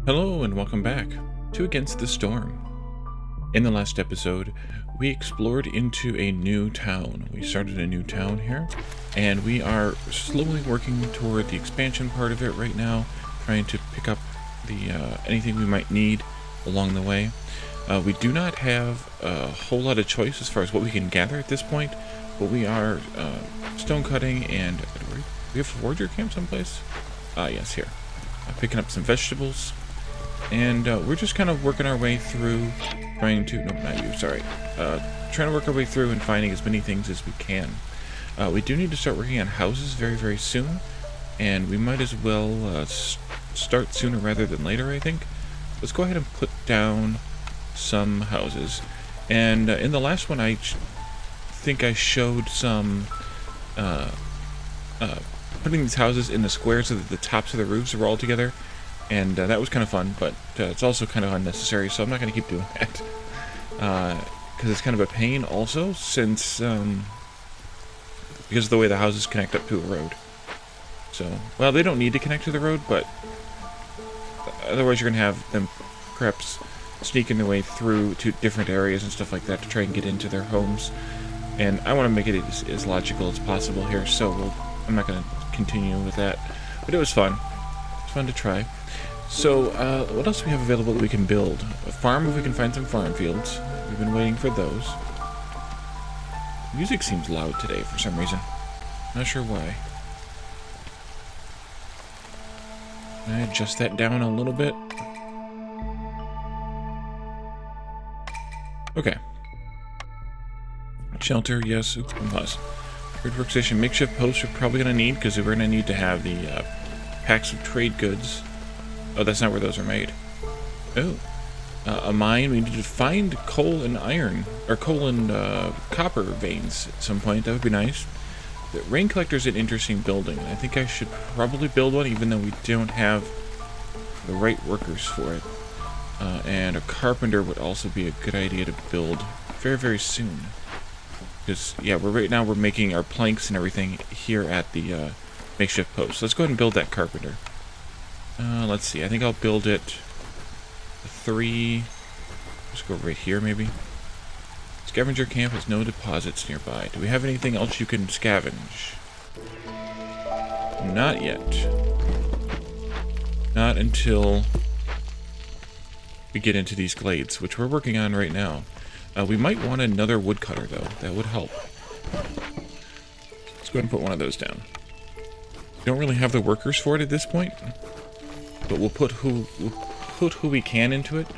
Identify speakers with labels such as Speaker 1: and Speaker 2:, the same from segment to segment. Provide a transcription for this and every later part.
Speaker 1: Hello and welcome back to Against the Storm. In the last episode, we explored into a new town. We started a new town here, and we are slowly working toward the expansion part of it right now, trying to pick up the anything we might need along the way. We do not have a whole lot of choice as far as what we can gather at this point, but we are stone cutting and... we have a forager camp someplace? Yes, here. Picking up some vegetables. And we're just kind of working our way through, trying to work our way through and finding as many things as we can. We do need to start working on houses very, very soon, and we might as well start sooner rather than later, I think. Let's go ahead and put down some houses. And in the last one, I think I showed some putting these houses in the squares so that the tops of the roofs are all together. And that was kind of fun, but it's also kind of unnecessary, so I'm not going to keep doing that. Because it's kind of a pain also, since because of the way the houses connect up to a road. So, well, they don't need to connect to the road, but otherwise you're going to have them perhaps sneaking their way through to different areas and stuff like that to try and get into their homes. And I want to make it as logical as possible here, so I'm not going to continue with that. But it was fun. It's fun to try. So, what else do we have available that we can build? A farm, if we can find some farm fields. We've been waiting for those. Music seems loud today for some reason. Not sure why. Can I adjust that down a little bit? Okay. Shelter, yes. Oops, pause. Grid workstation makeshift posts we're probably going to need, because we're going to need to have the packs of trade goods. Oh, that's not where those are made. Oh. A mine. We need to find coal and iron, or coal and copper veins at some point. That would be nice. The rain collector is an interesting building. I think I should probably build one, even though we don't have the right workers for it. And a carpenter would also be a good idea to build very, very soon. Because, yeah, right now we're making our planks and everything here at the makeshift post. Let's go ahead and build that carpenter. Let's see. I think I'll build it 3. Let's go right here, maybe. Scavenger camp has no deposits nearby. Do we have anything else you can scavenge? Not yet. Not until we get into these glades, which we're working on right now. We might want another woodcutter, though. That would help. Let's go ahead and put one of those down. Don't really have the workers for it at this point. But we'll put who we can into it,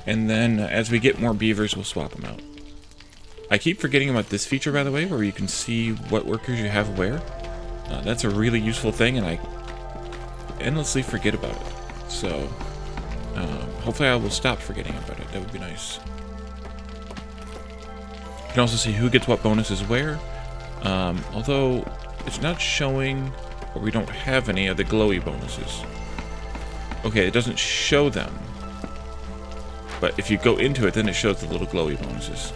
Speaker 1: and then as we get more beavers, we'll swap them out. I keep forgetting about this feature, by the way, where you can see what workers you have where. That's a really useful thing, and I endlessly forget about it. So, hopefully I will stop forgetting about it. That would be nice. You can also see who gets what bonuses where, although it's not showing, or we don't have any of the glowy bonuses. Okay, it doesn't show them, but if you go into it, then it shows the little glowy bonuses.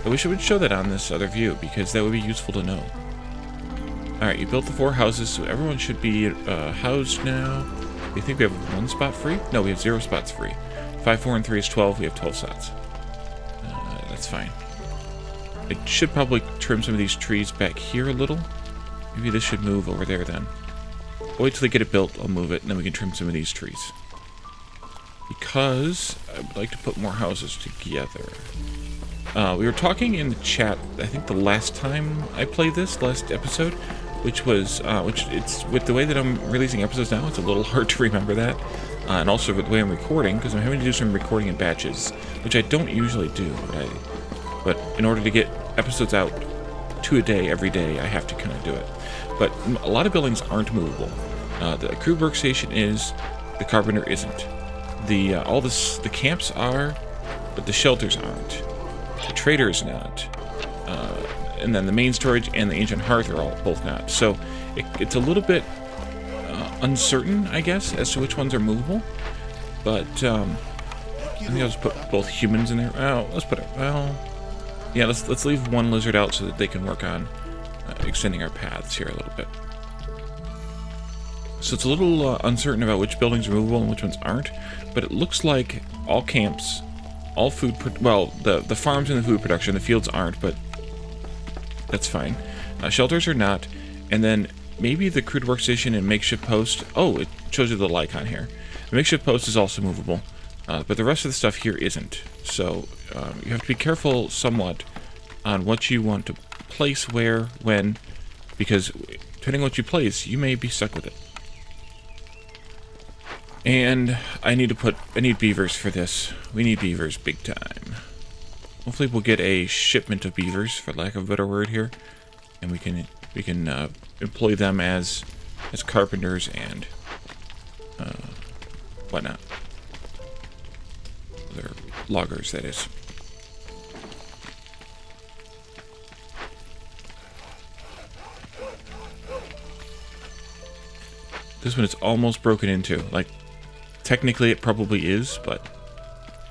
Speaker 1: I wish it would show that on this other view, because that would be useful to know. Alright, you built the 4 houses, so everyone should be housed now. Do you think we have 1 spot free? No, we have 0 spots free. 5, 4, and 3 is 12. We have 12 slots. That's fine. I should probably trim some of these trees back here a little. Maybe this should move over there then. Wait till they get it built, I'll move it, and then we can trim some of these trees. Because I would like to put more houses together. We were talking in the chat, I think the last time I played this, last episode, which it's with the way that I'm releasing episodes now, it's a little hard to remember that. And also with the way I'm recording, because I'm having to do some recording in batches, which I don't usually do. But in order to get episodes out 2 a day, every day, I have to kind of do it. But a lot of buildings aren't movable. The crew workstation is, the carpenter isn't. The camps are, but the shelters aren't. The trader is not. And then the main storage and the ancient hearth are both not. So it's a little bit uncertain, I guess, as to which ones are movable. But I think I'll just put both humans in there. Oh, let's put it. Well, yeah, let's leave one lizard out so that they can work on extending our paths here a little bit. So it's a little uncertain about which buildings are movable and which ones aren't, but it looks like all camps, all food, well, the farms and the food production, the fields aren't, but that's fine. Shelters are not, and then maybe the crude workstation and makeshift post, oh, it shows you the little icon here. The makeshift post is also movable, but the rest of the stuff here isn't. So you have to be careful somewhat on what you want to place where, when, because depending on what you place, you may be stuck with it. And I need beavers for this. We need beavers big time. Hopefully we'll get a shipment of beavers, for lack of a better word here, and we can employ them as carpenters and whatnot. They're loggers, that is. This one is almost broken into. Like, technically it probably is, but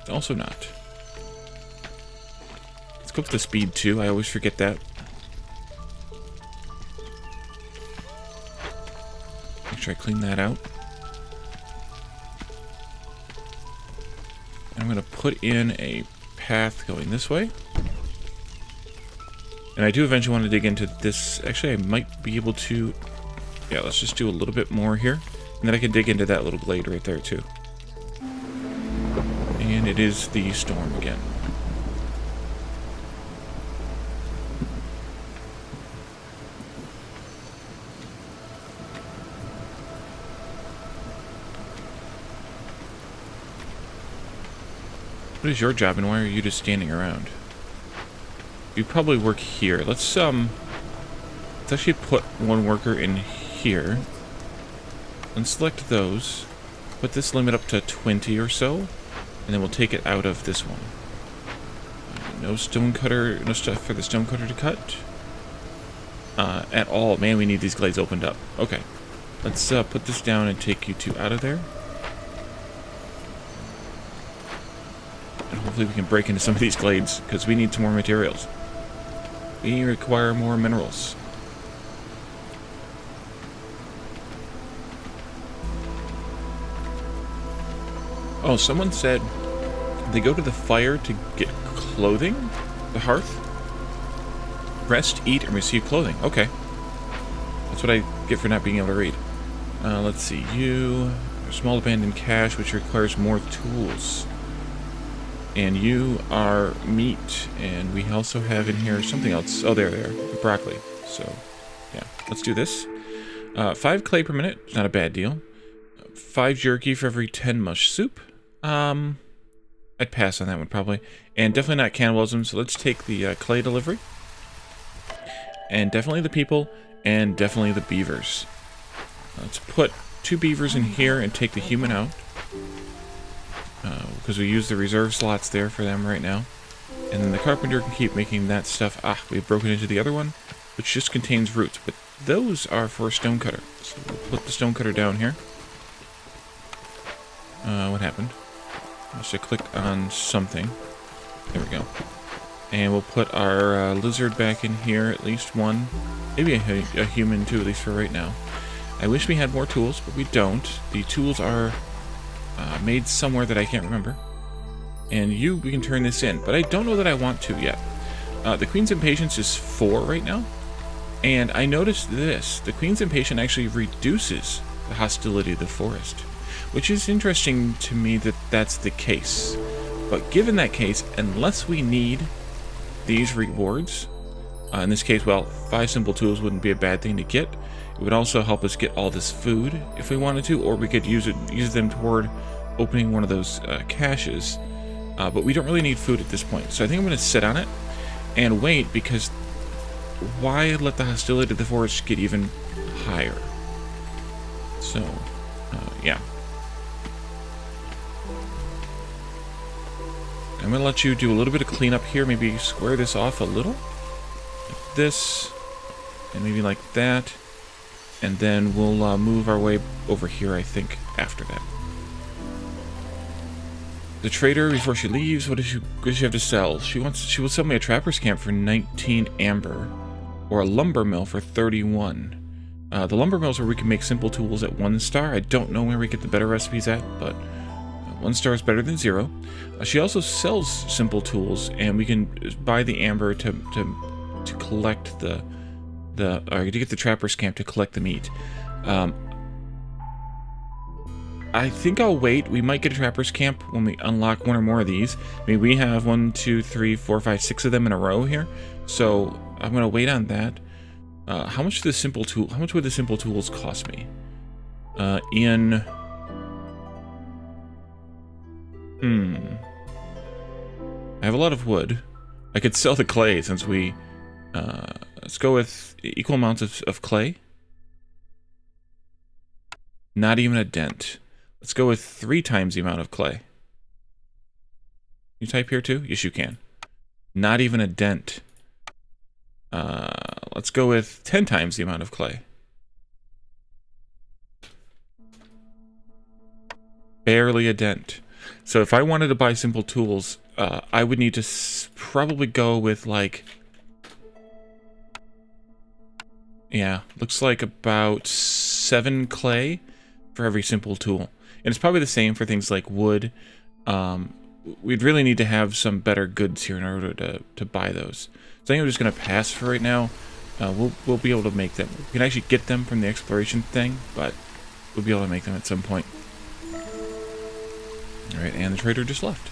Speaker 1: it's also not. Let's go up to speed too. I always forget that. Make sure I clean that out. I'm going to put in a path going this way. And I do eventually want to dig into this. Actually, I might be able to... Yeah, let's just do a little bit more here. And then I can dig into that little glade right there, too. And it is the storm again. What is your job, and why are you just standing around? You probably work here. Let's actually put one worker in here. And select those. Put this limit up to 20 or so. And then we'll take it out of this one. No stonecutter, no stuff for the stonecutter to cut. At all. Man, we need these glades opened up. Okay. Let's put this down and take you two out of there. And hopefully we can break into some of these glades, because we need some more materials. We require more minerals. Oh, someone said they go to the fire to get clothing? The hearth? Rest, eat, and receive clothing. Okay. That's what I get for not being able to read. Let's see. You... Small abandoned cache, which requires more tools. And you are meat. And we also have in here something else. Oh, there. Broccoli. So, yeah. Let's do this. 5 clay per minute. Not a bad deal. 5 jerky for every 10 mush soup. I'd pass on that one probably. And definitely not cannibalism, so let's take the clay delivery. And definitely the people, and definitely the beavers. Let's put 2 beavers in here and take the human out. Because we use the reserve slots there for them right now. And then the carpenter can keep making that stuff. Ah, we've broken into the other one, which just contains roots. But those are for a stonecutter. So we'll put the stonecutter down here. What happened? Just click on something. There we go. And we'll put our lizard back in here, at least one. Maybe a human too, at least for right now. I wish we had more tools, but we don't. The tools are made somewhere that I can't remember. And we can turn this in, but I don't know that I want to yet. The Queen's Impatience is 4 right now. And I noticed this. The Queen's Impatience actually reduces the hostility of the forest. Which is interesting to me that that's the case. But given that case, unless we need these rewards, in this case, well, 5 simple tools wouldn't be a bad thing to get. It would also help us get all this food if we wanted to, or we could use them toward opening one of those caches. But we don't really need food at this point. So I think I'm going to sit on it and wait, because why let the hostility of the forest get even higher? So, yeah. I'm going to let you do a little bit of cleanup here. Maybe square this off a little. Like this. And maybe like that. And then we'll move our way over here, I think, after that. The trader, before she leaves, what does she have to sell? She will sell me a trapper's camp for 19 amber. Or a lumber mill for 31. The lumber mills where we can make simple tools at 1 star. I don't know where we get the better recipes at, but 1 star is better than 0. She also sells simple tools, and we can buy the amber to collect or to get the trapper's camp to collect the meat. I think I'll wait. We might get a trapper's camp when we unlock 1 or more of these. I mean, we have 1, 2, 3, 4, 5, 6 of them in a row here, so I'm gonna wait on that. How much would the simple tools cost me? I have a lot of wood. I could sell the clay since we... let's go with equal amounts of clay. Not even a dent. Let's go with 3 times the amount of clay. Can you type here too? Yes, you can. Not even a dent. Let's go with 10 times the amount of clay. Barely a dent. So if I wanted to buy simple tools, I would need to probably go with like... Yeah, looks like about 7 clay for every simple tool. And it's probably the same for things like wood. We'd really need to have some better goods here in order to buy those. So I think I'm just going to pass for right now. We'll be able to make them. We can actually get them from the exploration thing, but we'll be able to make them at some point. Alright, and the trader just left.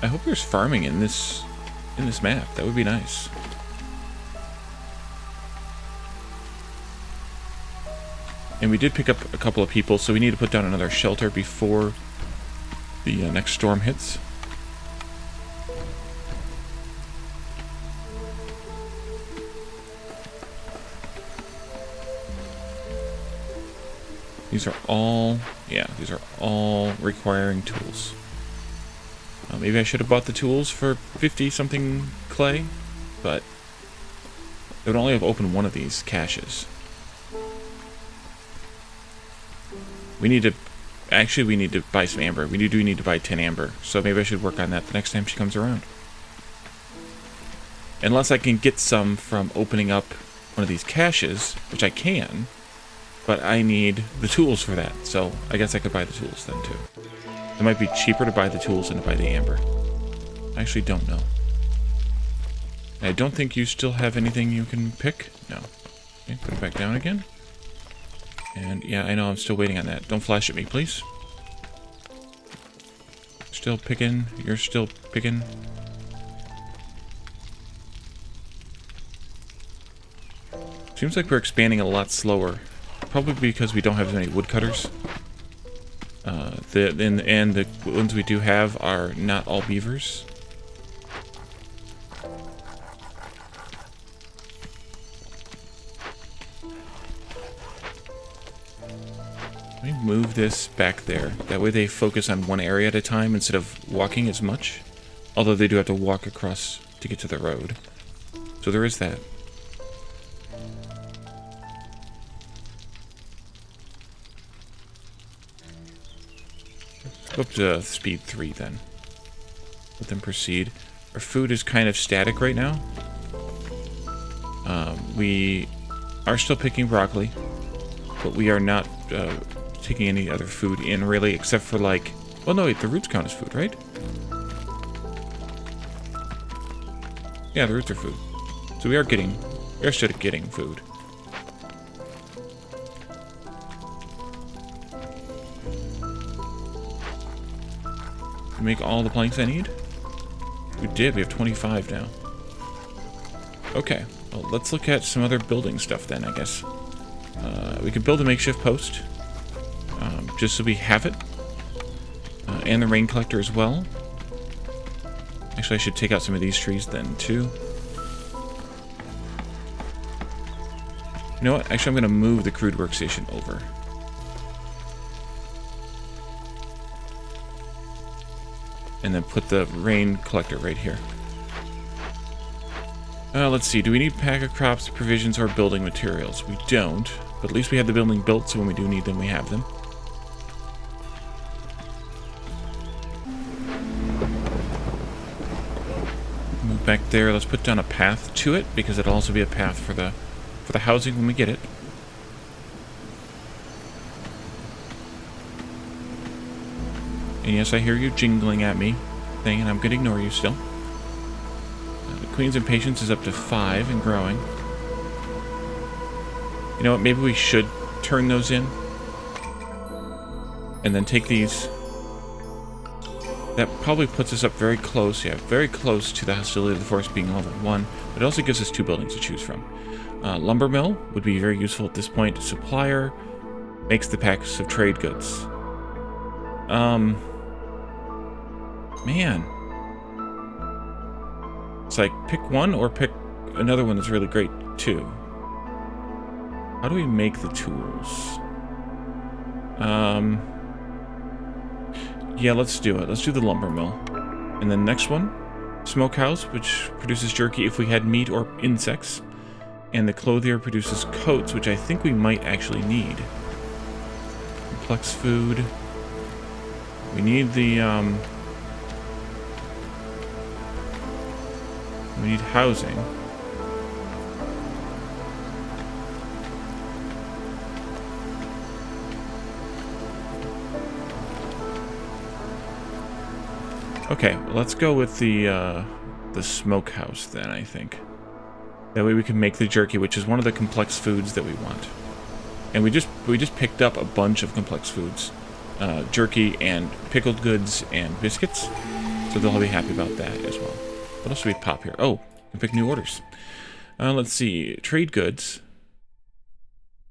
Speaker 1: I hope there's farming in this map. That would be nice. And we did pick up a couple of people, so we need to put down another shelter before the next storm hits. These are all requiring tools. Maybe I should have bought the tools for 50-something clay, but they would only have opened 1 of these caches. We need to buy some amber. We do need to buy 10 amber, so maybe I should work on that the next time she comes around. Unless I can get some from opening up one of these caches, which I can, but I need the tools for that, so I guess I could buy the tools then too. It might be cheaper to buy the tools than to buy the amber. I actually don't know. I don't think you still have anything you can pick. No. Okay, put it back down again. And yeah, I know I'm still waiting on that. Don't flash at me, please. Still picking. You're still picking. Seems like we're expanding a lot slower. Probably because we don't have as many woodcutters. The ones we do have are not all beavers. Let me move this back there. That way they focus on one area at a time instead of walking as much. Although they do have to walk across to get to the road. So there is that. Go up to speed 3 then. Let them proceed. Our food is kind of static right now. We are still picking broccoli, but we are not taking any other food in really, except for like... Well, no, wait, the roots count as food, right? Yeah, the roots are food. So we are still getting food. Make all the planks I need? We did. We have 25 now. Okay. Well, let's look at some other building stuff then, I guess. We could build a makeshift post. Just so we have it. And the rain collector as well. Actually, I should take out some of these trees then, too. You know what? Actually, I'm going to move the crude workstation over. And then put the rain collector right here. Let's see. Do we need pack of crops, provisions, or building materials? We don't. But at least we have the building built, so when we do need them, we have them. Move back there. Let's put down a path to it, because it'll also be a path for the housing when we get it. And yes, I hear you jingling at me, thing, and I'm going to ignore you still. The Queen's Impatience is up to 5 and growing. You know what, maybe we should turn those in. And then take these. That probably puts us up very close, yeah, very close to the Hostility of the Forest being level 1. But it also gives us 2 buildings to choose from. Lumber Mill would be very useful at this point. Supplier makes the packs of trade goods. Man. It's like, pick one or pick another one that's really great, too. How do we make the tools? Yeah, let's do it. Let's do the lumber mill. And then next one, smokehouse, which produces jerky if we had meat or insects. And the clothier produces coats, which I think we might actually need. Complex food. We need the, we need housing. Okay, let's go with the smokehouse then, I think. That way we can make the jerky, which is one of the complex foods that we want. And we just picked up a bunch of complex foods. Jerky and pickled goods and biscuits. So they'll be happy about that as well. What else do we pop here? Oh, we can pick new orders. Let's see. Trade goods.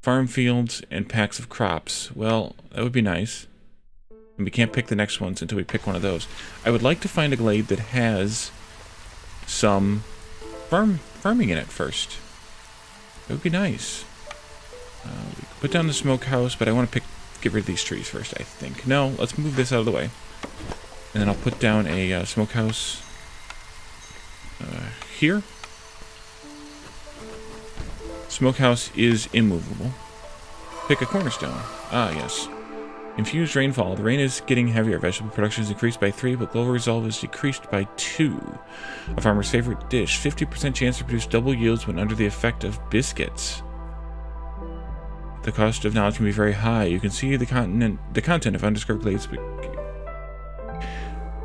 Speaker 1: Farm fields and packs of crops. Well, that would be nice. And we can't pick the next ones until we pick one of those. I would like to find a glade that has some farming in it first. That would be nice. We could put down the smokehouse, but I want to get rid of these trees first, I think. No, let's move this out of the way. And then I'll put down a smokehouse here. Smokehouse is immovable. Pick a cornerstone. Ah, yes. Infused rainfall. The rain is getting heavier. Vegetable production is increased by 3, but global resolve is decreased by 2. A farmer's favorite dish. 50% chance to produce double yields when under the effect of biscuits. The cost of knowledge can be very high. You can see the content of undiscovered glades.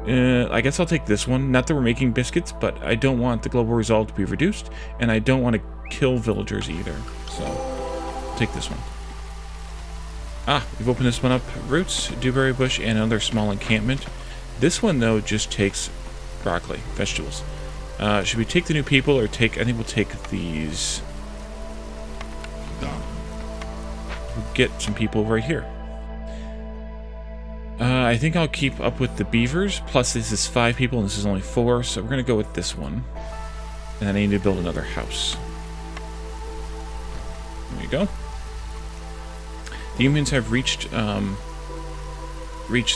Speaker 1: I guess I'll take this one. Not that we're making biscuits, but I don't want the global resolve to be reduced, and I don't want to kill villagers either. So, I'll take this one. Ah, we've opened this one up. Roots, dewberry bush, and another small encampment. This one, though, just takes broccoli, vegetables. Should we take the new people or take... I think we'll take these. We'll get some people right here. I think I'll keep up with the beavers. Plus, this is 5 people, and this is only 4, so we're going to go with this one. And then I need to build another house. There you go. The humans have reached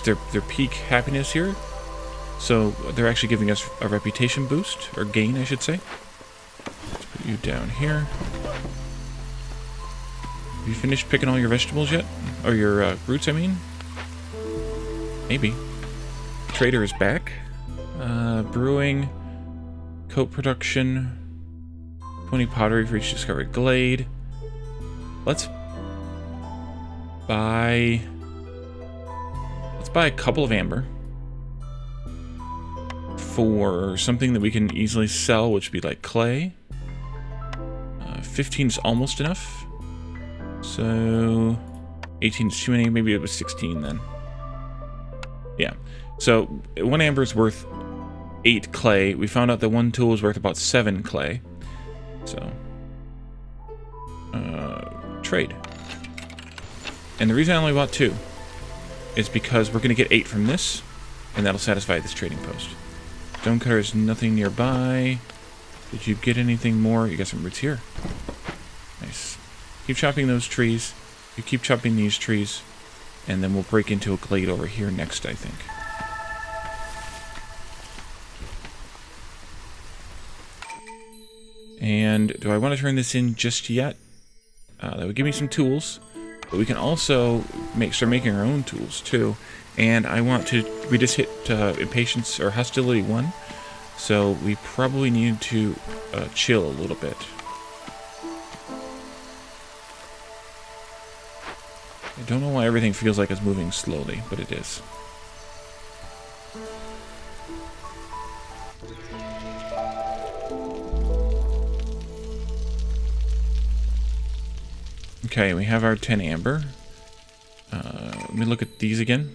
Speaker 1: their peak happiness here. So they're actually giving us a reputation boost, or gain, I should say. Let's put you down here. Have you finished picking all your vegetables yet? Or your roots, I mean? Maybe. Trader is back. Brewing. Coat production. 20 pottery for each discovered glade. Let's buy a couple of amber for something that we can easily sell, which would be like clay. 15 is almost enough. So 18 is too many. Maybe it was 16 then. Yeah. So 1 amber is worth 8 clay. We found out that 1 tool is worth about 7 clay. So trade. And the reason I only bought 2 is because we're going to get 8 from this, and that'll satisfy this trading post. Stonecutter is nothing nearby. Did you get anything more? You got some roots here. Nice. Keep chopping those trees. You keep chopping these trees, and then we'll break into a glade over here next, I think. And do I want to turn this in just yet? That would give me some tools. But we can also start making our own tools, too. And I want to... We just hit Impatience, or Hostility 1. So we probably need to chill a little bit. I don't know why everything feels like it's moving slowly, but it is. Okay, we have our 10 amber. Let me look at these again.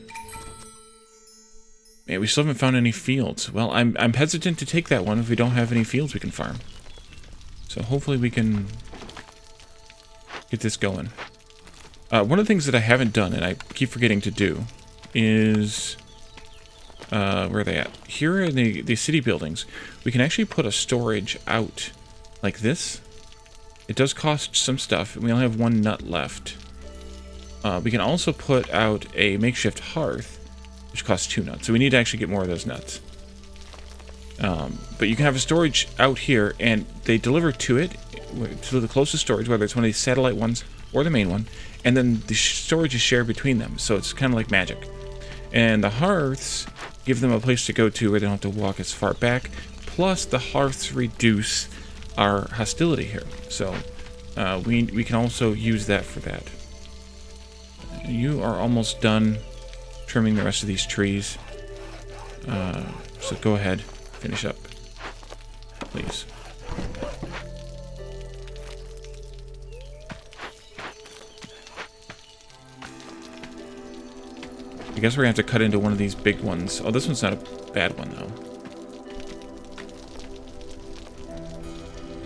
Speaker 1: Man, we still haven't found any fields. Well, I'm hesitant to take that one if we don't have any fields we can farm. So hopefully we can get this going. One of the things that I haven't done, and I keep forgetting to do, is... where are they at? Here in the city buildings, we can actually put a storage out like this. It does cost some stuff, and we only have 1 nut left. We can also put out a makeshift hearth, which costs 2 nuts. So we need to actually get more of those nuts. But you can have a storage out here, and they deliver to it, to the closest storage, whether it's one of these satellite ones or the main one, and then the storage is shared between them. So it's kind of like magic. And the hearths give them a place to go to where they don't have to walk as far back. Plus, the hearths reduce our hostility here. So we can also use that for that. You are almost done trimming the rest of these trees. So go ahead, finish up, please. I guess we're gonna have to cut into one of these big ones. Oh, this one's not a bad one though.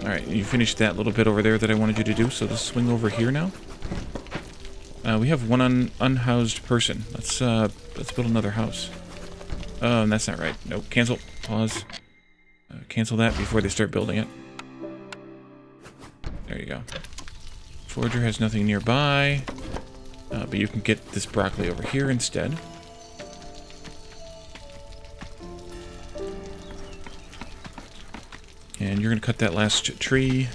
Speaker 1: Alright, you finished that little bit over there that I wanted you to do, so let's swing over here now. We have one unhoused person. Let's build another house. Oh, and that's not right. Nope, cancel. Pause. Cancel that before they start building it. There you go. Forager has nothing nearby. But you can get this broccoli over here instead. And you're going to cut that last tree.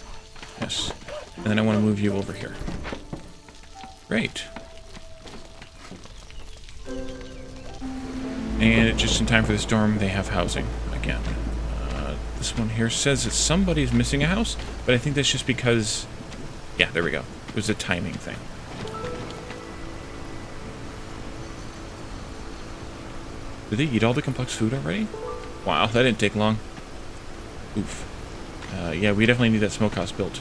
Speaker 1: Yes. And then I want to move you over here. Great. And just in time for the storm, they have housing again. This one here says that somebody's missing a house, but I think that's just because... Yeah, there we go. It was a timing thing. Did they eat all the complex food already? Wow, that didn't take long. Oof. Yeah, we definitely need that smokehouse built.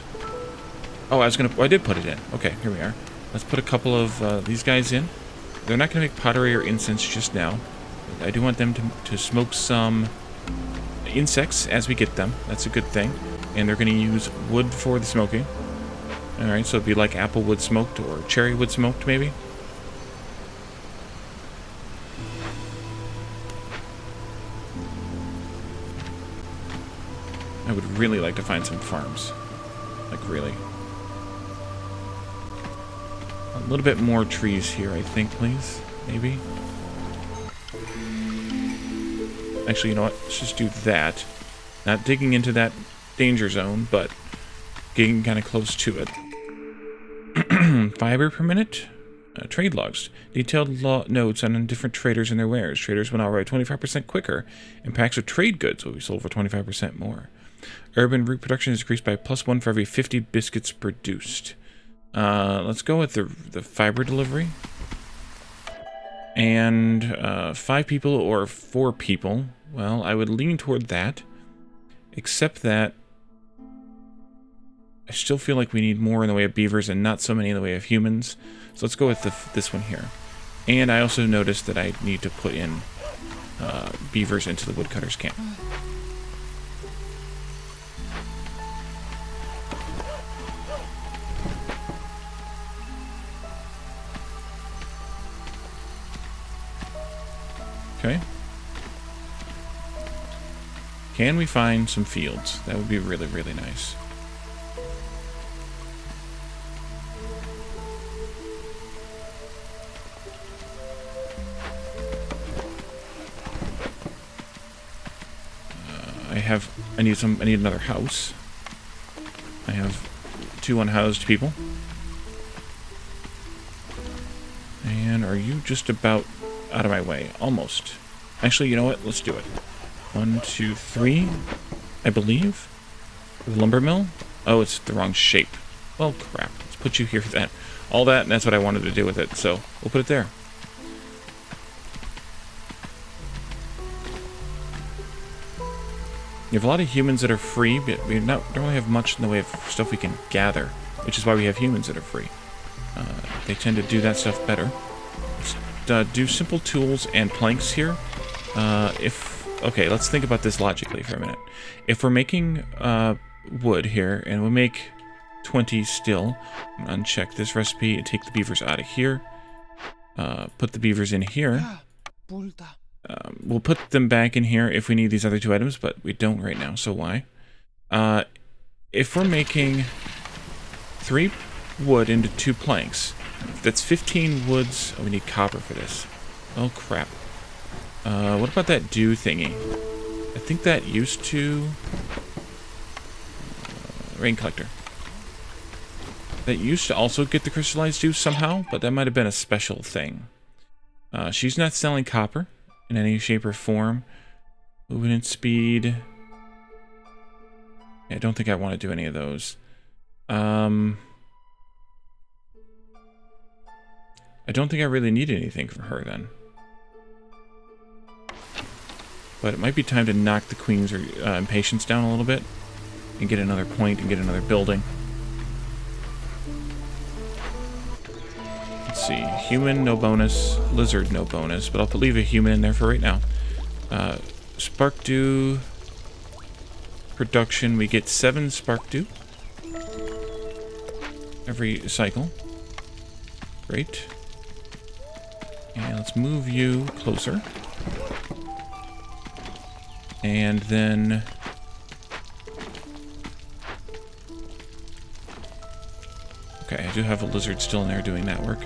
Speaker 1: Oh, I did put it in. Okay, here we are. Let's put a couple of these guys in. They're not going to make pottery or incense just now. I do want them to smoke some insects as we get them. That's a good thing. And they're going to use wood for the smoking. Alright, so it'd be like apple wood smoked or cherry wood smoked, maybe. I would really like to find some farms. Like, really. A little bit more trees here, I think, please. Maybe. Actually, you know what? Let's just do that. Not digging into that danger zone, but getting kind of close to it. Fiber per minute? Trade logs. Detailed notes on different traders and their wares. Traders will now arrive 25% quicker, and packs of trade goods will be sold for 25% more. Urban root production is increased by +1 for every 50 biscuits produced. Let's go with the fiber delivery. And 5 people or 4 people. Well, I would lean toward that. Except that I still feel like we need more in the way of beavers and not so many in the way of humans. So let's go with this one here. And I also noticed that I need to put in beavers into the woodcutter's camp. Okay. Can we find some fields? That would be really, really nice. I need another house. I have 2 unhoused people. And are you just about out of my way? Almost. Actually, you know what? Let's do it. 1, 2, 3, I believe. The lumber mill. Oh, it's the wrong shape. Well, crap. Let's put you here for that. All that, and that's what I wanted to do with it, so we'll put it there. You have a lot of humans that are free, but we don't really have much in the way of stuff we can gather, which is why we have humans that are free. They tend to do that stuff better. Let's do simple tools and planks here. Okay, let's think about this logically for a minute. If we're making wood here, and we'll make 20 still, I'm gonna uncheck this recipe and take the beavers out of here. Put the beavers in here. We'll put them back in here if we need these other 2 items, but we don't right now, so why? If we're making 3 wood into 2 planks, that's 15 woods. Oh, we need copper for this. Oh, crap. What about that dew thingy? I think that used to... rain collector. That used to also get the crystallized dew somehow, but that might have been a special thing. She's not selling copper in any shape or form. Movement speed. Yeah, I don't think I want to do any of those. I don't think I really need anything from her then. But it might be time to knock the queen's impatience down a little bit and get another point and get another building. Let's see. Human, no bonus. Lizard, no bonus. But I'll leave a human in there for right now. Spark dew production. We get 7 spark dew every cycle. Great. And let's move you closer. And then... okay, I do have a lizard still in there doing that work.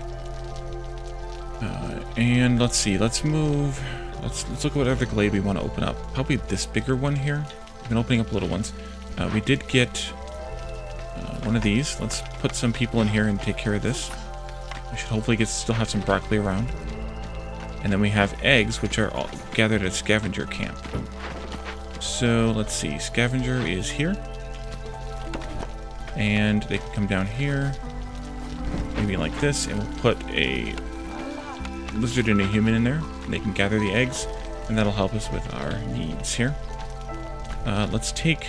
Speaker 1: And let's see, let's move... Let's look at what other glade we want to open up. Probably this bigger one here. We've been opening up little ones. We did get one of these. Let's put some people in here and take care of this. We should hopefully still have some broccoli around. And then we have eggs, which are all gathered at scavenger camp. So let's see, scavenger is here. And they can come down here. Maybe like this, and we'll put a lizard and a human in there. And they can gather the eggs, and that'll help us with our needs here. Let's take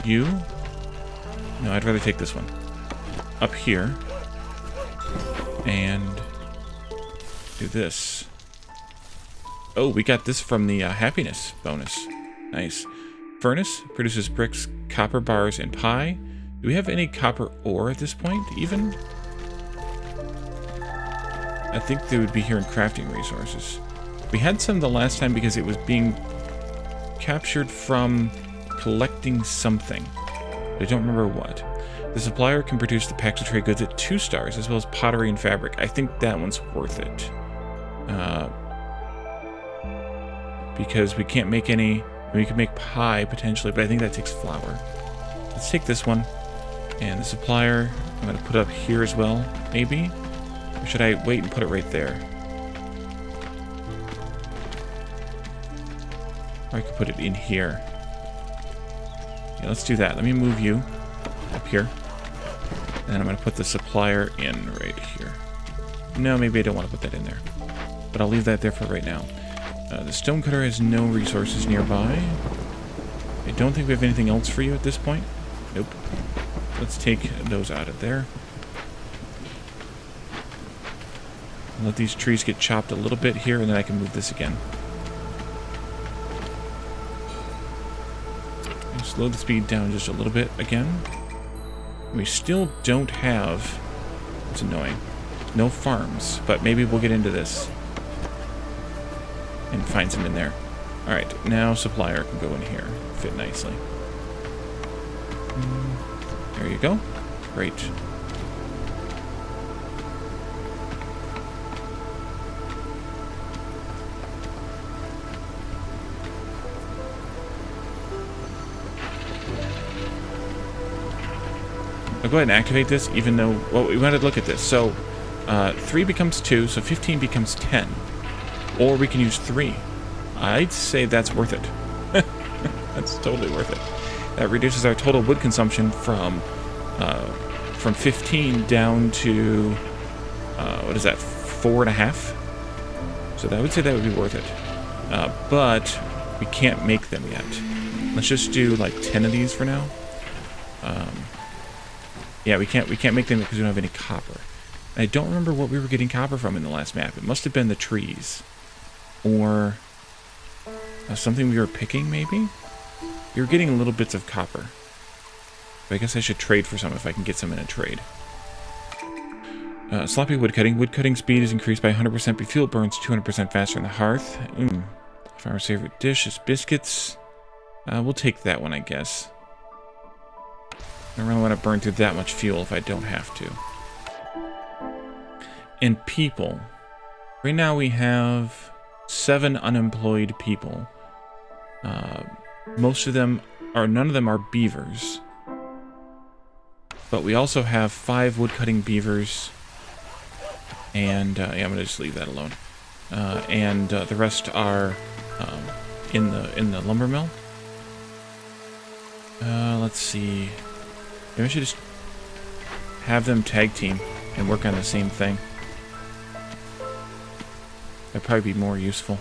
Speaker 1: you. No, I'd rather take this one. Up here. And do this. Oh, we got this from the happiness bonus. Nice. Furnace produces bricks, copper bars, and pie. Do we have any copper ore at this point, even? I think they would be here in crafting resources. We had some the last time because it was being captured from collecting something. I don't remember what. The supplier can produce the packs of trade goods at 2 stars, as well as pottery and fabric. I think that one's worth it. Because we can't make any... we can make pie, potentially, but I think that takes flour. Let's take this one. And the supplier, I'm going to put up here as well, maybe? Or should I wait and put it right there? Or I could put it in here. Yeah, let's do that. Let me move you up here. And then I'm going to put the supplier in right here. No, maybe I don't want to put that in there. But I'll leave that there for right now. The stonecutter has no resources nearby. I don't think we have anything else for you at this point. Nope. Let's take those out of there. Let these trees get chopped a little bit here, and then I can move this again. Slow the speed down just a little bit again. We still don't have... it's annoying. No farms, but maybe we'll get into this. And find some in there. Alright, now supplier can go in here. Fit nicely. There you go. Great. I'll go ahead and activate this, even though... well, we wanted to look at this. So, 3 becomes 2, so 15 becomes 10. Or we can use 3. I'd say that's worth it. That's totally worth it. That reduces our total wood consumption from 15 down to, what is that, 4.5? So I would say that would be worth it. But we can't make them yet. Let's just do like 10 of these for now. Yeah, we can't make them because we don't have any copper. And I don't remember what we were getting copper from in the last map. It must have been the trees. Or something we were picking, maybe? We were getting little bits of copper. But I guess I should trade for some if I can get some in a trade. Sloppy woodcutting. Woodcutting speed is increased by 100%, but fuel burns 200% faster on the hearth. Farmer's favorite dish is biscuits. We'll take that one, I guess. I don't really want to burn through that much fuel if I don't have to. And people. Right now we have 7 unemployed people. Most of them are, none of them are beavers. But we also have 5 woodcutting beavers. And, yeah, I'm gonna just leave that alone. And the rest are in the lumber mill. Let's see. Maybe I should just have them tag team and work on the same thing. That'd probably be more useful.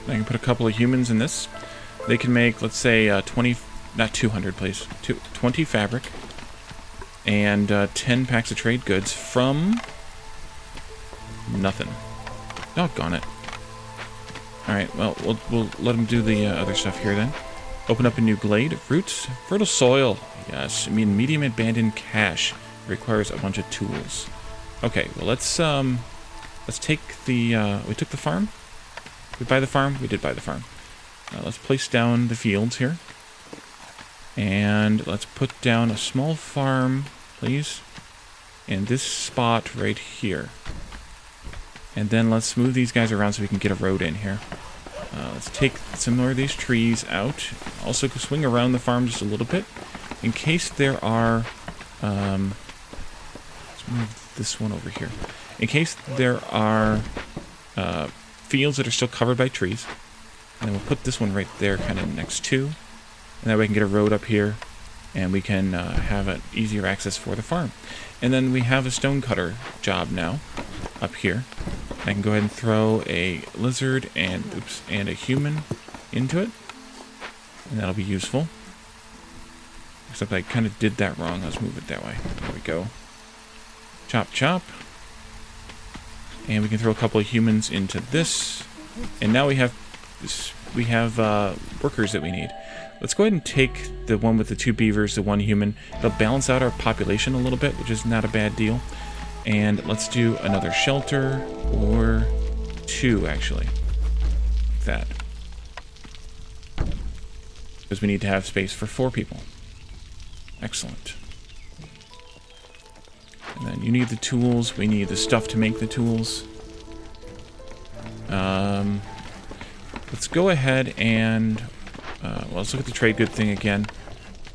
Speaker 1: I can put a couple of humans in this. They can make, let's say, 20, not 200, please, 20 fabric and 10 packs of trade goods from nothing. Doggone it. Alright, well, we'll let them do the other stuff here then. Open up a new glade. Roots. Fertile soil. Yes. I mean, medium abandoned cache. Requires a bunch of tools. Okay, well, let's take the, we took the farm? Did we buy the farm? We did buy the farm. Let's place down the fields here. And let's put down a small farm, please. In this spot right here. And then let's move these guys around so we can get a road in here. Let's take some more of these trees out. Also swing around the farm just a little bit. In case there are... let's move this one over here. In case there are fields that are still covered by trees. And then we'll put this one right there kind of next to. And that way we can get a road up here. And we can have an easier access for the farm. And then we have a stonecutter job now up here. I can go ahead and throw a lizard and a human into it. And that'll be useful. Except I kind of did that wrong. Let's move it that way. There we go. Chop, chop. And we can throw a couple of humans into this. And now we have workers that we need. Let's go ahead and take the one with the 2 beavers, the 1 human. It'll balance out our population a little bit, which is not a bad deal. And let's do another shelter, or 2 actually. Like that. Because we need to have space for 4 people. Excellent. And then you need the tools. We need the stuff to make the tools. Let's go ahead and... well, let's look at the trade good thing again.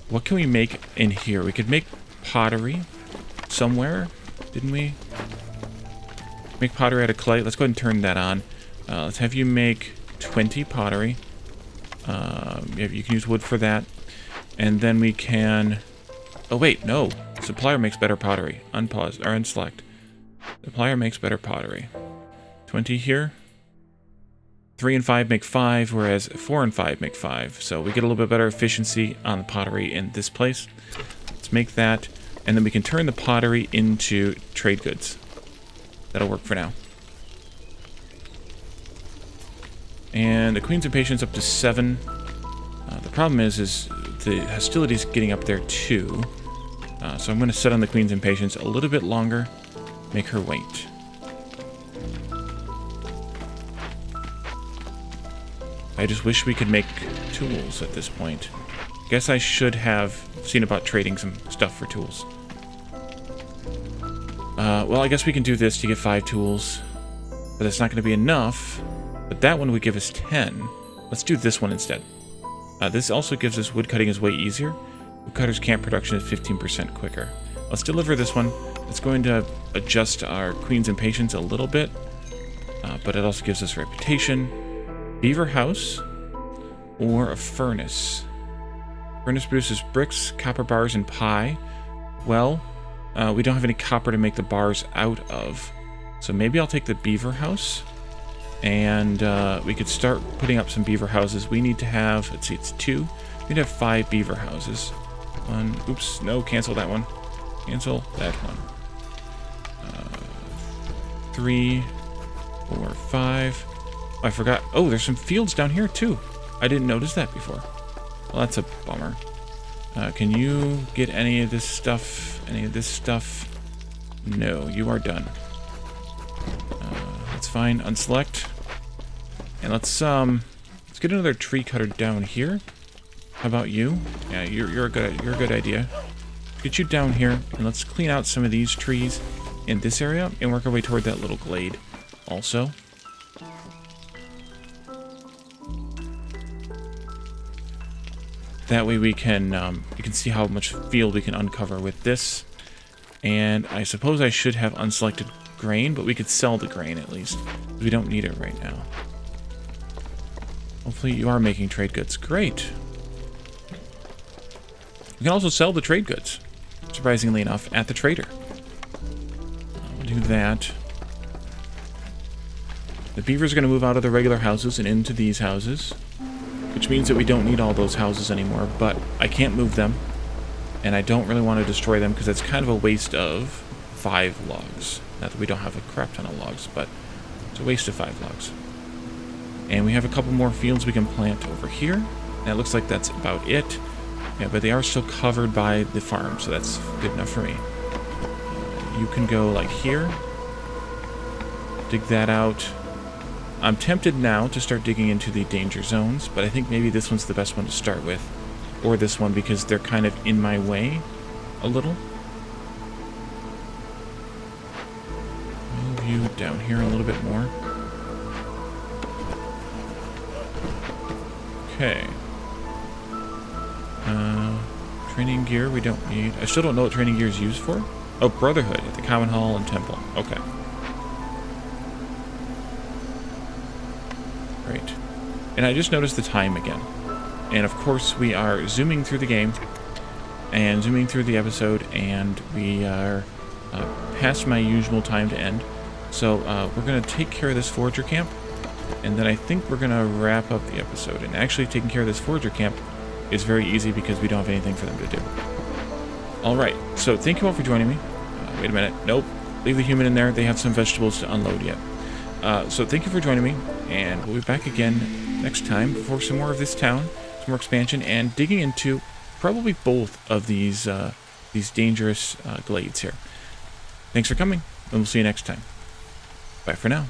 Speaker 1: What can we make in here? We could make pottery somewhere. Didn't we? Make pottery out of clay. Let's go ahead and turn that on. Let's have you make 20 pottery. You can use wood for that. And then we can... Oh, wait, no. Supplier makes better pottery. Unpause, or unselect. Supplier makes better pottery. 20 here. 3 and 5 make 5, whereas 4 and 5 make 5. So we get a little bit better efficiency on the pottery in this place. Let's make that. And then we can turn the pottery into trade goods. That'll work for now. And the Queen's Impatience up to 7. The problem is the hostility's getting up there too. So I'm going to set on the Queen's Impatience a little bit longer. Make her wait. I just wish we could make tools at this point. Guess I should have seen about trading some stuff for tools. Well, I guess we can do this to get 5 tools. But that's not going to be enough. But that one would give us 10. Let's do this one instead. This also gives us wood cutting is way easier. Woodcutter's camp production is 15% quicker. Let's deliver this one. It's going to adjust our Queen's Impatience a little bit, but it also gives us reputation. Beaver house or a furnace. Furnace produces bricks, copper bars, and pie. Well, we don't have any copper to make the bars out of, so maybe I'll take the beaver house, and we could start putting up some beaver houses. We need to have, let's see, it's 2. We need to have 5 beaver houses. 1, oops, no, cancel that one. Cancel that one. 3, 4, 5. Oh, I forgot. Oh, there's some fields down here too. I didn't notice that before. Well, that's a bummer. Can you get any of this stuff? Any of this stuff? No, you are done. That's fine. Unselect. And let's get another tree cutter down here. How about you? Yeah, you're a good idea. Get you down here, and let's clean out some of these trees in this area and work our way toward that little glade also. That way we can you can see how much field we can uncover with this. And I suppose I should have unselected grain, but we could sell the grain at least. We don't need it right now. Hopefully you are making trade goods. Great. We can also sell the trade goods, surprisingly enough, at the trader. We'll do that. The beavers are going to move out of the regular houses and into these houses, which means that we don't need all those houses anymore, but I can't move them, and I don't really want to destroy them because that's kind of a waste of 5 logs. Not that we don't have a crap ton of logs, but it's a waste of 5 logs. And we have a couple more fields we can plant over here. And it looks like that's about it. Yeah, but they are still covered by the farm, so that's good enough for me. You can go like here. Dig that out. I'm tempted now to start digging into the danger zones, but I think maybe this one's the best one to start with. Or this one, because they're kind of in my way a little. Move you down here a little bit more. Okay. Training gear we don't need. I still don't know what training gear is used for. Oh, Brotherhood at the Common Hall and Temple. Okay. Great. And I just noticed the time again. And of course we are zooming through the game and zooming through the episode, and we are past my usual time to end. So we're going to take care of this forager camp, and then I think we're going to wrap up the episode. And actually taking care of this forager camp is very easy because we don't have anything for them to do. Alright, so thank you all for joining me. Wait a minute. Nope. Leave the human in there. They have some vegetables to unload yet. So thank you for joining me, and we'll be back again next time for some more of this town, some more expansion, and digging into probably both of these dangerous glades here. Thanks for coming, and we'll see you next time. Bye for now.